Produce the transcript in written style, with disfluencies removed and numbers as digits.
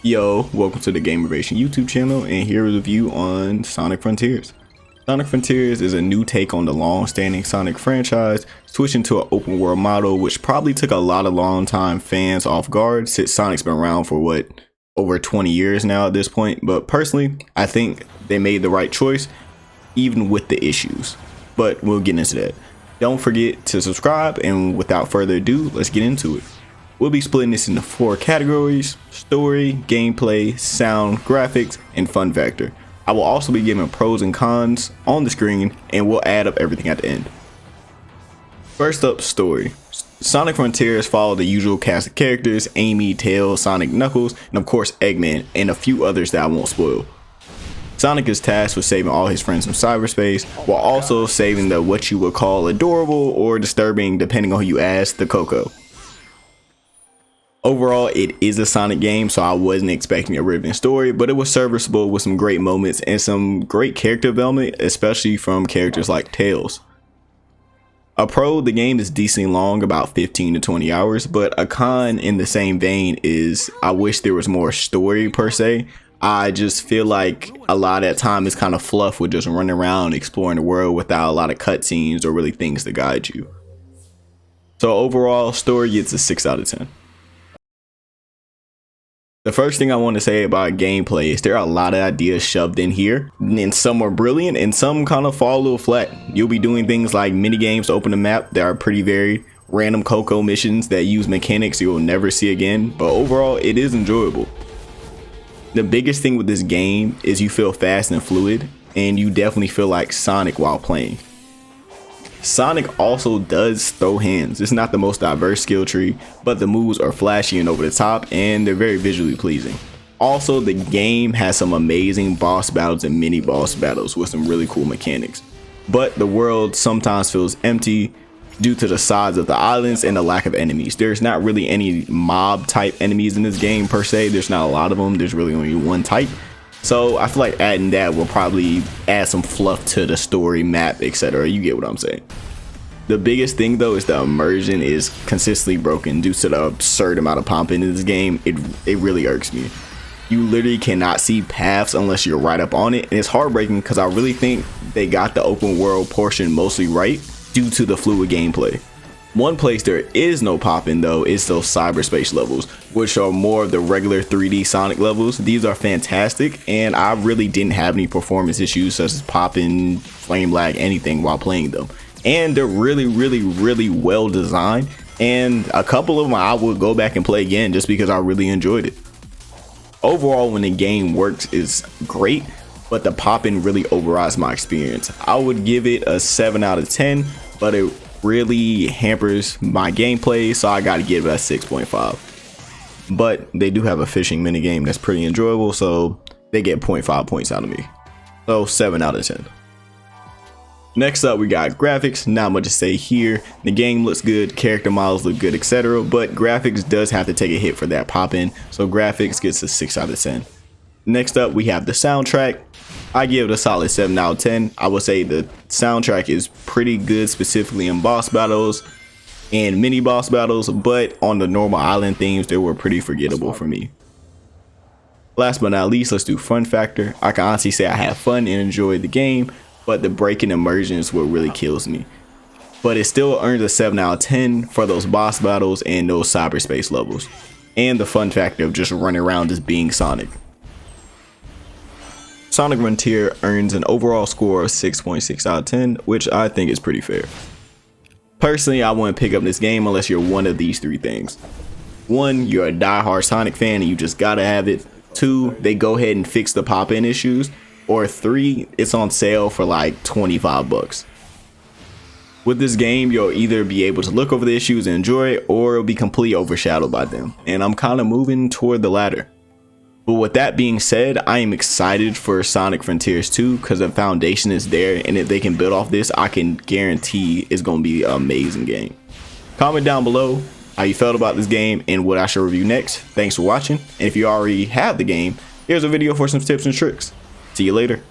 Yo, welcome to the Gamerovation YouTube channel, and here is a review on Sonic Frontiers. Sonic Frontiers is a new take on the long-standing Sonic franchise, switching to an open world model which probably took a lot of long-time fans off guard since Sonic's been around for over 20 years now at this point. But personally, I think they made the right choice, even with the issues. But we'll get into that. Don't forget to subscribe, and without further ado, let's get into it. We'll be splitting this into 4 categories: story, gameplay, sound, graphics, and fun factor. I will also be giving pros and cons on the screen, and we'll add up everything at the end. First up, story. Sonic Frontiers follow the usual cast of characters: Amy, Tails, Sonic, Knuckles, and of course Eggman, and a few others that I won't spoil. Sonic is tasked with saving all his friends from cyberspace, while also saving the what you would call adorable or disturbing, depending on who you ask, the Coco. Overall, it is a Sonic game, so I wasn't expecting a riveting story, but it was serviceable with some great moments and some great character development, especially from characters like Tails. A pro, the game is decently long, about 15 to 20 hours, but a con in the same vein is I wish there was more story per se. I just feel like a lot of that time is kind of fluff with just running around exploring the world without a lot of cutscenes or really things to guide you. So overall, story gets a 6 out of 10. The first thing I want to say about gameplay is there are a lot of ideas shoved in here, and some are brilliant and some kind of fall a little flat. You'll be doing things like mini games to open the map that are pretty varied, random Coco missions that use mechanics you'll never see again, but overall it is enjoyable. The biggest thing with this game is you feel fast and fluid, and you definitely feel like Sonic while playing. Sonic also does throw hands. It's not the most diverse skill tree, but the moves are flashy and over the top, and they're very visually pleasing. Also, the game has some amazing boss battles and mini boss battles with some really cool mechanics. But the world sometimes feels empty due to the size of the islands and the lack of enemies. There's not really any mob type enemies in this game per se. There's not a lot of them. There's really only one type. So I feel like adding that will probably add some fluff to the story, map, etc. You get what I'm saying. The biggest thing though is the immersion is consistently broken due to the absurd amount of popping in this game. It really irks me. You literally cannot see paths unless you're right up on it, and it's heartbreaking because I really think they got the open world portion mostly right due to the fluid gameplay. One place there is no popping though is those cyberspace levels, which are more of the regular 3D Sonic levels. These are fantastic, and I really didn't have any performance issues such as popping, flame lag, anything while playing them. And they're really well designed, and a couple of them I would go back and play again just because I really enjoyed it. Overall, when the game works, is great, but the popping really overrides my experience. I would give it a 7 out of 10, but it really hampers my gameplay, so I gotta give it a 6.5. But they do have a fishing minigame that's pretty enjoyable, so they get 0.5 points out of me. So 7 out of 10. Next up, we got graphics. Not much to say here. The game looks good, character models look good, etc. But graphics does have to take a hit for that pop-in, so graphics gets a 6 out of 10. Next up, we have the soundtrack. I give it a solid 7 out of 10. I would say the soundtrack is pretty good, specifically in boss battles and mini boss battles, but on the normal island themes, they were pretty forgettable for me. Last but not least, let's do fun factor. I can honestly say I had fun and enjoyed the game, but the breaking immersion is what really kills me. But it still earns a 7 out of 10 for those boss battles and those cyberspace levels, and the fun factor of just running around as being Sonic. Sonic Frontier earns an overall score of 6.6 out of 10, which I think is pretty fair. Personally, I wouldn't pick up this game unless you're one of these 3 things. 1, you're a diehard Sonic fan and you just gotta have it. 2, they go ahead and fix the pop-in issues. Or 3, it's on sale for like 25 bucks. With this game, you'll either be able to look over the issues and enjoy it, or it'll be completely overshadowed by them. And I'm kind of moving toward the latter. But with that being said, I am excited for Sonic Frontiers 2 because the foundation is there, and if they can build off this, I can guarantee it's going to be an amazing game. Comment down below how you felt about this game and what I should review next. Thanks for watching, and if you already have the game, here's a video for some tips and tricks. See you later.